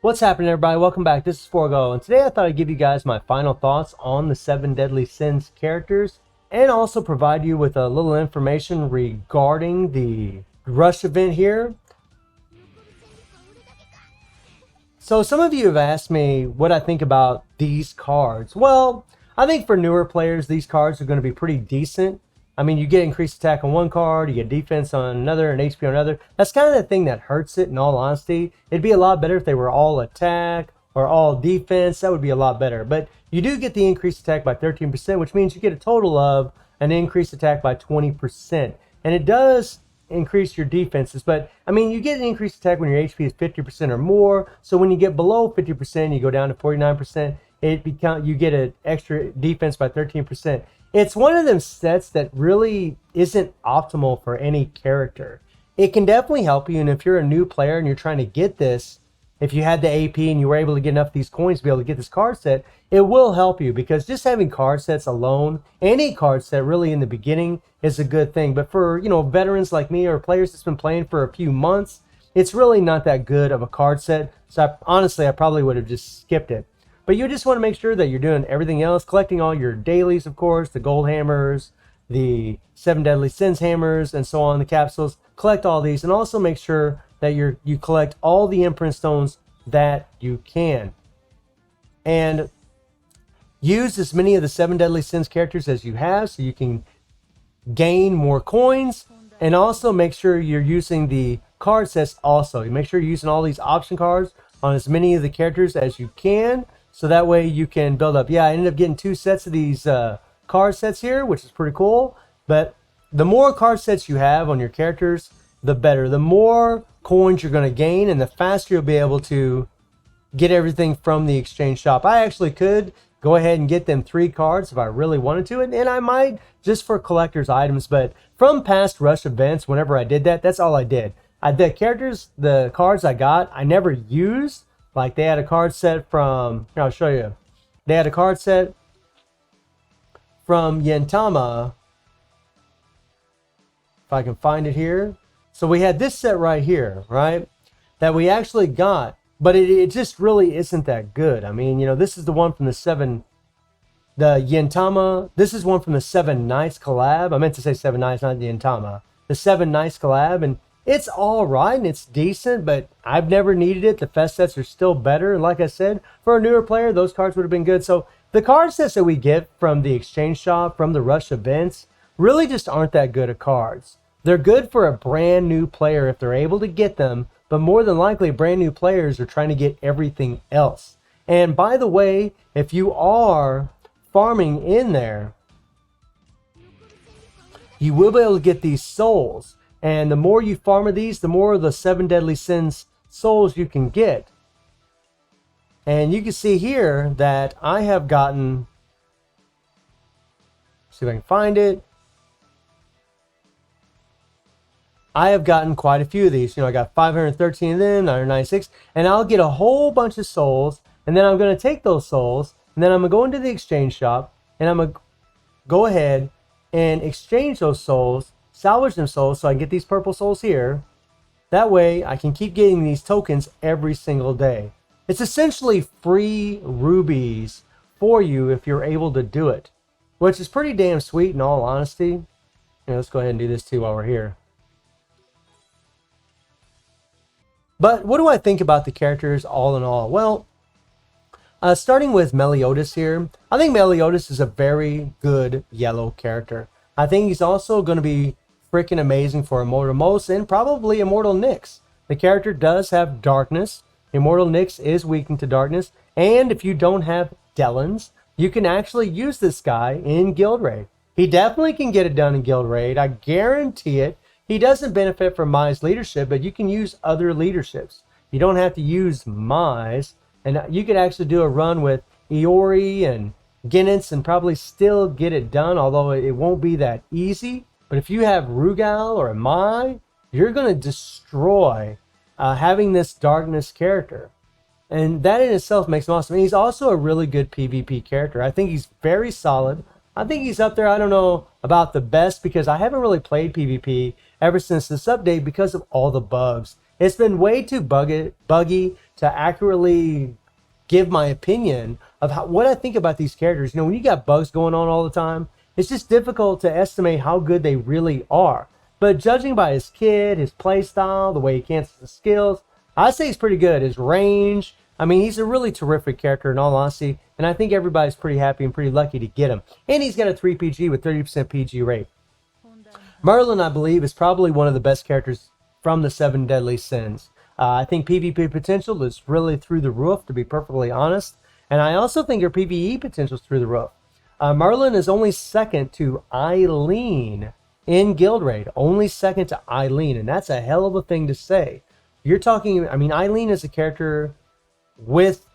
What's happening, everybody? Welcome back. This is Forgo, and today I thought I'd give you guys my final thoughts on the 7 Deadly Sins characters, and also provide you with a little information regarding the rush event here. So some of you have asked me what I think about these cards. Well, I think for newer players, these cards are going to be pretty decent. I mean, you get increased attack on one card, you get defense on another, and HP on another. That's kind of the thing that hurts it, in all honesty. It'd be a lot better if they were all attack or all defense. That would be a lot better. But you do get the increased attack by 13%, which means you get a total of an increased attack by 20%. And it does increase your defenses, but I mean, you get an increased attack when your HP is 50% or more. So when you get below 50%, you go down to 49%. You get an extra defense by 13%. It's one of them sets that really isn't optimal for any character. It can definitely help you, and if you're a new player and you're trying to get this, if you had the AP and you were able to get enough of these coins to be able to get this card set, it will help you, because just having card sets alone, any card set really in the beginning, is a good thing. But for, veterans like me or players that's been playing for a few months, it's really not that good of a card set. So honestly, I probably would have just skipped it. But you just want to make sure that you're doing everything else, collecting all your dailies, of course, the gold hammers, the 7 Deadly Sins hammers, and so on, the capsules. Collect all these, and also make sure that you collect all the imprint stones that you can. And use as many of the 7 Deadly Sins characters as you have so you can gain more coins. And also make sure you're using the card sets also. You make sure you're using all these option cards on as many of the characters as you can, so that way you can build up. Yeah, I ended up getting 2 sets of these card sets here, which is pretty cool. But the more card sets you have on your characters, the better. The more coins you're going to gain, and the faster you'll be able to get everything from the exchange shop. I actually could go ahead and get them 3 cards if I really wanted to, and I might just for collector's items. But from past rush events, whenever I did that, that's all I did. The cards I got, I never used. Like, they had a card set from, here, I'll show you. They had a card set from Yentama. If I can find it here. So we had this set right here, right? That we actually got, but it just really isn't that good. I mean, this is the one from the Yentama. This is one from the 7 Nights collab. I meant to say 7 Nights, not the Yentama. The 7 Nights collab, and it's all right and it's decent, but I've never needed it. The fest sets are still better. And like I said, for a newer player, those cards would have been good. So the card sets that we get from the exchange shop, from the rush events, really just aren't that good of cards. They're good for a brand new player if they're able to get them, but more than likely brand new players are trying to get everything else. And by the way, if you are farming in there, you will be able to get these souls. And the more you farm of these, the more of the 7 Deadly Sins souls you can get. And you can see here that I have gotten, see if I can find it. I have gotten quite a few of these. I got 513 of them, 996, and I'll get a whole bunch of souls, and then I'm going to take those souls, and then I'm going to go into the exchange shop, and I'm going to go ahead and exchange those souls, salvage them souls, so I can get these purple souls here. That way I can keep getting these tokens every single day. It's essentially free rubies for you if you're able to do it, which is pretty damn sweet in all honesty. Let's go ahead and do this too while we're here. But what do I think about the characters all in all? Well, starting with Meliodas here, I think Meliodas is a very good yellow character. I think he's also going to be freaking amazing for Immortal Mos and probably Immortal Nyx. The character does have darkness. Immortal Nyx is weakened to darkness. And if you don't have Delans, you can actually use this guy in Guild Raid. He definitely can get it done in Guild Raid. I guarantee it. He doesn't benefit from Mai's leadership, but you can use other leaderships. You don't have to use Mai's. And you could actually do a run with Iori and Guinness and probably still get it done, although it won't be that easy. But if you have Rugal or Mai, you're going to destroy having this darkness character. And that in itself makes him awesome. And he's also a really good PvP character. I think he's very solid. I think he's up there. I don't know about the best because I haven't really played PvP ever since this update because of all the bugs. It's been way too buggy to accurately give my opinion of what I think about these characters. You know, when you got bugs going on all the time, it's just difficult to estimate how good they really are. But judging by his kit, his play style, the way he cancels his skills, I say he's pretty good. His range, I mean, he's a really terrific character in all honesty, and I think everybody's pretty happy and pretty lucky to get him. And he's got a 3 PG with 30% PG rate. Merlin, I believe, is probably one of the best characters from the 7 Deadly Sins. I think PvP potential is really through the roof, to be perfectly honest. And I also think her PvE potential is through the roof. Merlin is only second to Eileen in guild raid. Only second to Eileen, and that's a hell of a thing to say. You're talking, I mean, Eileen is a character with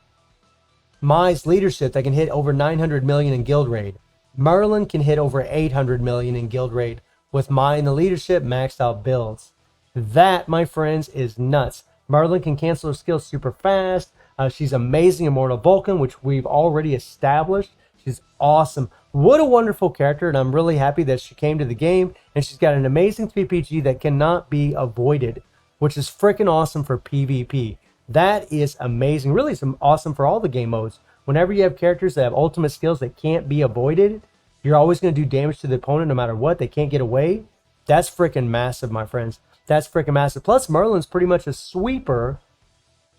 Mai's leadership that can hit over 900 million in guild raid. Merlin can hit over 800 million in guild raid with Mai in the leadership maxed out builds. That, my friends, is nuts. Merlin can cancel her skills super fast. She's amazing Immortal Vulcan, which we've already established. She's awesome. What a wonderful character, and I'm really happy that she came to the game, and she's got an amazing 3PG that cannot be avoided, which is freaking awesome for PvP. That is amazing. Really, it's awesome for all the game modes. Whenever you have characters that have ultimate skills that can't be avoided, you're always going to do damage to the opponent no matter what. They can't get away. That's freaking massive, my friends. That's freaking massive. Plus, Merlin's pretty much a sweeper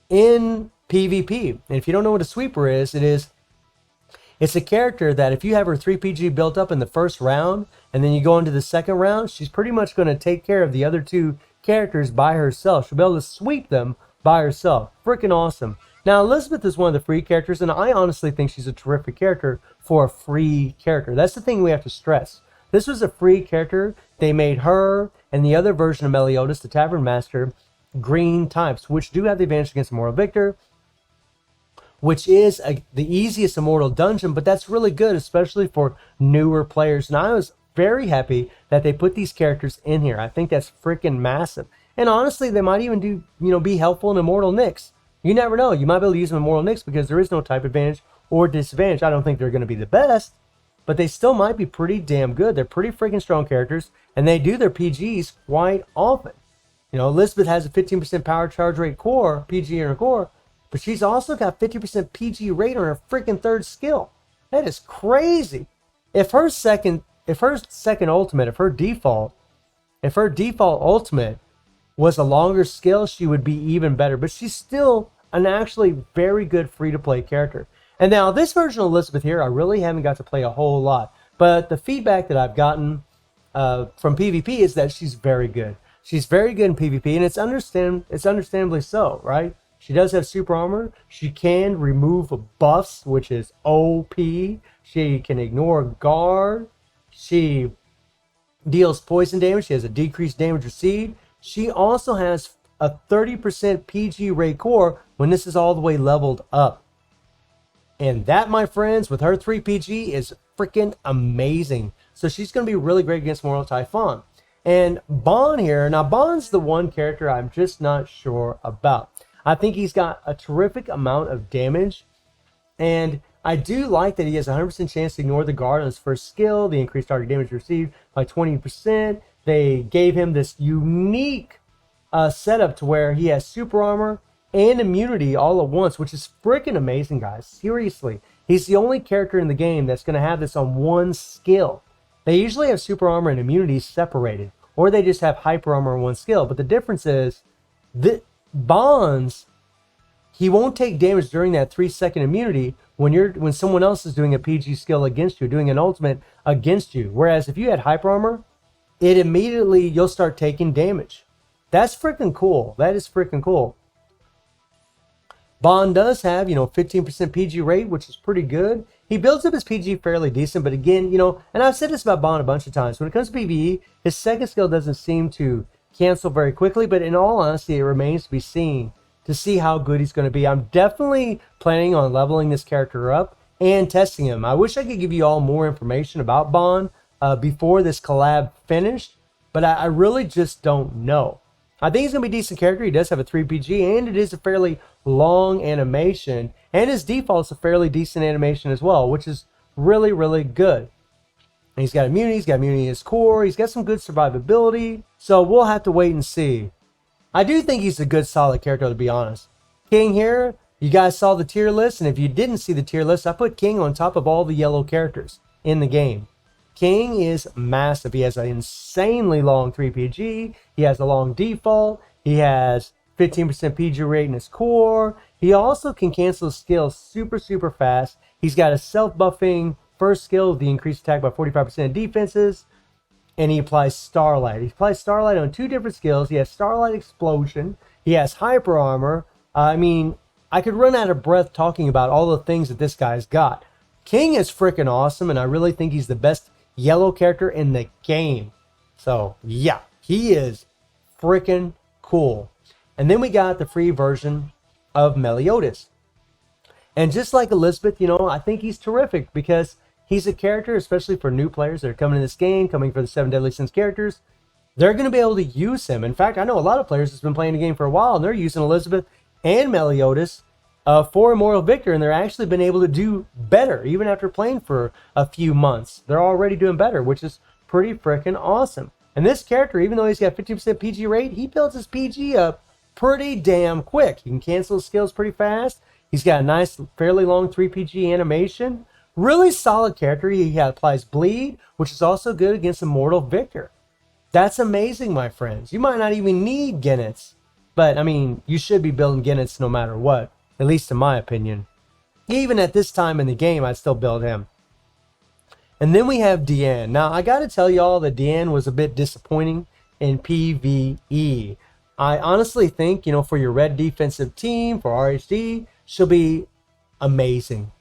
in PvP. And if you don't know what a sweeper is, it's a character that if you have her 3PG built up in the first round, and then you go into the second round, she's pretty much going to take care of the other 2 characters by herself. She'll be able to sweep them by herself. Freaking awesome. Now, Elizabeth is one of the free characters, and I honestly think she's a terrific character for a free character. That's the thing we have to stress. This was a free character. They made her and the other version of Meliodas, the Tavern Master, green types, which do have the advantage against Immortal Victor, which is the easiest Immortal dungeon, but that's really good, especially for newer players. And I was very happy that they put these characters in here. I think that's freaking massive. And honestly, they might even be helpful in Immortal Nyx. You never know. You might be able to use them in Immortal Nyx because there is no type advantage or disadvantage. I don't think they're going to be the best, but they still might be pretty damn good. They're pretty freaking strong characters, and they do their PGs quite often. You know, Elizabeth has a 15% power charge rate core, PG in her core, but she's also got 50% PG rate on her freaking 3rd skill. That is crazy. If her second ultimate, if her default ultimate was a longer skill, she would be even better. But she's still an actually very good free-to-play character. And now this version of Elizabeth here, I really haven't got to play a whole lot. But the feedback that I've gotten from PvP is that she's very good. She's very good in PvP, and it's understandably so, right? She does have super armor. She can remove buffs, which is OP. She can ignore guard. She deals poison damage. She has a decreased damage received. She also has a 30% PG rate core when this is all the way leveled up. And that, my friends, with her 3 PG is freaking amazing. So she's going to be really great against Mortal Typhon. And Bon here, now Bon's the one character I'm just not sure about. I think he's got a terrific amount of damage. And I do like that he has a 100% chance to ignore the guard on his first skill. The increased target damage received by 20%. They gave him this unique setup to where he has super armor and immunity all at once, which is freaking amazing, guys. Seriously. He's the only character in the game that's going to have this on one skill. They usually have super armor and immunity separated, or they just have hyper armor on one skill. But the difference is that Bonds, he won't take damage during that 3-second immunity when someone else is doing a PG skill against you, doing an ultimate against you. Whereas if you had hyper armor, you'll start taking damage. That's freaking cool. That is freaking cool. Bond does have, 15% PG rate, which is pretty good. He builds up his PG fairly decent, but again, and I've said this about Bond a bunch of times, when it comes to PvE, his second skill doesn't seem to cancel very quickly, but in all honesty, it remains to be seen to see how good he's going to be. I'm definitely planning on leveling this character up and testing him. I wish I could give you all more information about Bond before this collab finished, but I really just don't know. I think he's going to be a decent character. He does have a 3PG, and it is a fairly long animation, and his default's a fairly decent animation as well, which is really, really good. And he's got immunity in his core, he's got some good survivability, so we'll have to wait and see I do think he's a good, solid character, to be honest. King here, you guys saw the tier list, and if you didn't see the tier list, I put King on top of all the yellow characters in the game. King is massive. He has an insanely long 3PG. He has a long default. He has 15% PG rate in his core. He also can cancel skills super, super fast. He's got a self-buffing first skill with the increased attack by 45% defenses. And he applies Starlight. He applies Starlight on 2 different skills. He has Starlight Explosion. He has Hyper Armor. I mean, I could run out of breath talking about all the things that this guy's got. King is freaking awesome, and I really think he's the best yellow character in the game. So, yeah, he is freaking cool. And then we got the free version of Meliodas. And just like Elizabeth, you know, I think he's terrific because he's a character, especially for new players that are coming in this game, coming for the 7 Deadly Sins characters. They're going to be able to use him. In fact, I know a lot of players that's been playing the game for a while, and they're using Elizabeth and Meliodas for Immortal Victor, and they're actually been able to do better, even after playing for a few months. They're already doing better, which is pretty freaking awesome. And this character, even though he's got 50% PG rate, he builds his PG up pretty damn quick. He can cancel his skills pretty fast. He's got a nice, fairly long 3PG animation. Really solid character. He applies Bleed, which is also good against Immortal Victor. That's amazing, my friends. You might not even need Genets. But, I mean, you should be building Genets no matter what. At least in my opinion. Even at this time in the game, I'd still build him. And then we have Diona. Now, I got to tell y'all that Diona was a bit disappointing in PvE. I honestly think, you know, for your red defensive team, for RHD, she'll be amazing.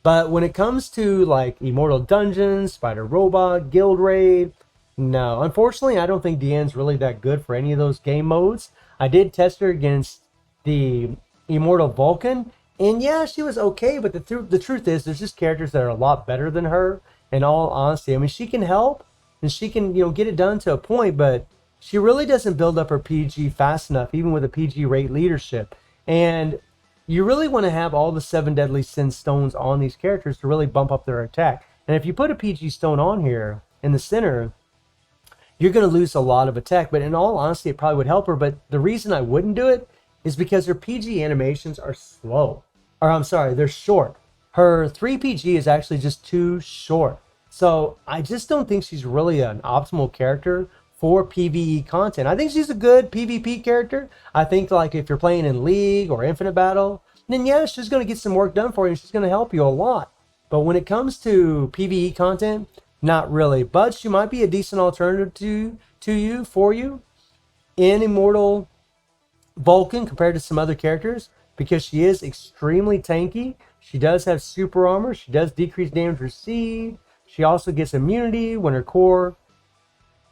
But when it comes to, like, Immortal Dungeons, Spider Robot, Guild Raid, no. Unfortunately, I don't think Diona's really that good for any of those game modes. I did test her against the Immortal Vulcan, and yeah, she was okay, but the truth is, there's just characters that are a lot better than her, in all honesty. I mean, she can help, and she can, you know, get it done to a point, but she really doesn't build up her PG fast enough, even with a PG rate leadership. And you really want to have all the 7 Deadly Sin stones on these characters to really bump up their attack. And if you put a PG stone on here, in the center, you're going to lose a lot of attack, but in all honesty, it probably would help her. But the reason I wouldn't do it is because her PG animations are slow. Or I'm sorry, they're short. Her 3PG is actually just too short. So I just don't think she's really an optimal character for PvE content. I think she's a good PvP character. I think, like, if you're playing in League or Infinite Battle, then yeah, she's going to get some work done for you, and she's going to help you a lot. But when it comes to PvE content, not really. But she might be a decent alternative for you in Immortal Vulcan compared to some other characters, because she is extremely tanky. She does have super armor. She does decrease damage received. She also gets immunity when her core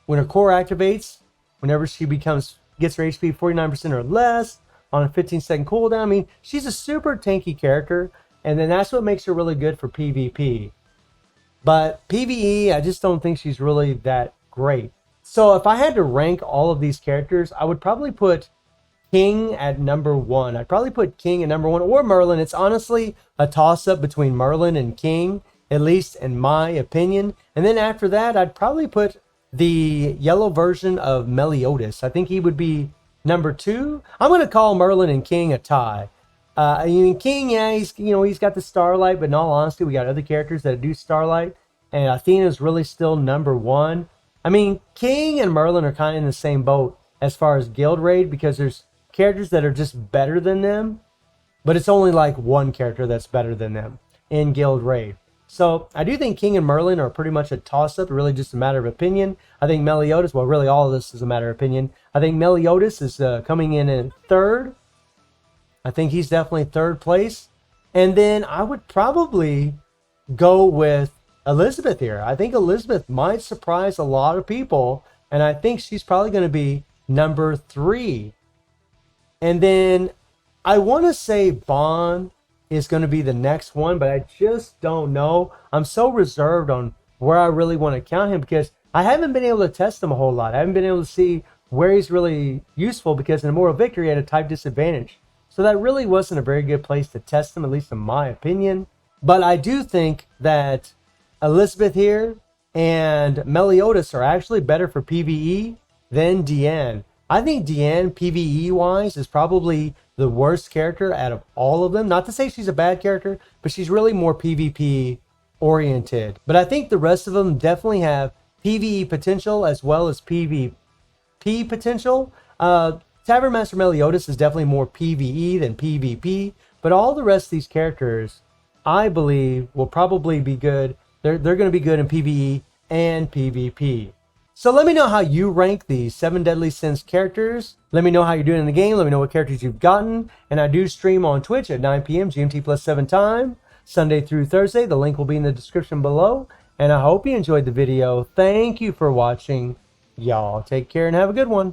activates. Whenever she gets her HP 49% or less on a 15-second cooldown. I mean, she's a super tanky character, and then that's what makes her really good for PvP. But PvE, I just don't think she's really that great. So if I had to rank all of these characters, I would probably put King at number 1. I'd probably put King at number 1, or Merlin. It's honestly a toss-up between Merlin and King, at least in my opinion. And then after that, I'd probably put the yellow version of Meliodas. I think he would be number 2. I'm going to call Merlin and King a tie. I mean, King, yeah, he's got the Starlight, but in all honesty, we got other characters that do Starlight, and Athena's really still number 1. I mean, King and Merlin are kind of in the same boat as far as Guild Raid, because there's characters that are just better than them, but it's only like one character that's better than them in Guild Raid. So I do think King and Merlin are pretty much a toss-up, really just a matter of opinion. I think Meliodas, well, really all of this is a matter of opinion. I think Meliodas is coming in 3rd. I think he's definitely 3rd place. And then I would probably go with Elizabeth here. I think Elizabeth might surprise a lot of people, and I think she's probably going to be number 3. And then I want to say Bond is going to be the next one, but I just don't know. I'm so reserved on where I really want to count him, because I haven't been able to test him a whole lot. I haven't been able to see where he's really useful, because in Immortal Victor he had a type disadvantage. So that really wasn't a very good place to test him, at least in my opinion. But I do think that Elizabeth here and Meliodas are actually better for PvE than Diona. I think Diane, PvE wise, is probably the worst character out of all of them. Not to say she's a bad character, but she's really more PvP oriented. But I think the rest of them definitely have PvE potential as well as PvP potential. Tavern Master Meliodas is definitely more PvE than PvP, but all the rest of these characters, I believe, will probably be good. They're going to be good in PvE and PvP. So let me know how you rank these 7 Deadly Sins characters. Let me know how you're doing in the game. Let me know what characters you've gotten. And I do stream on Twitch at 9 p.m. GMT plus 7 time, Sunday through Thursday. The link will be in the description below. And I hope you enjoyed the video. Thank you for watching. Y'all take care and have a good one.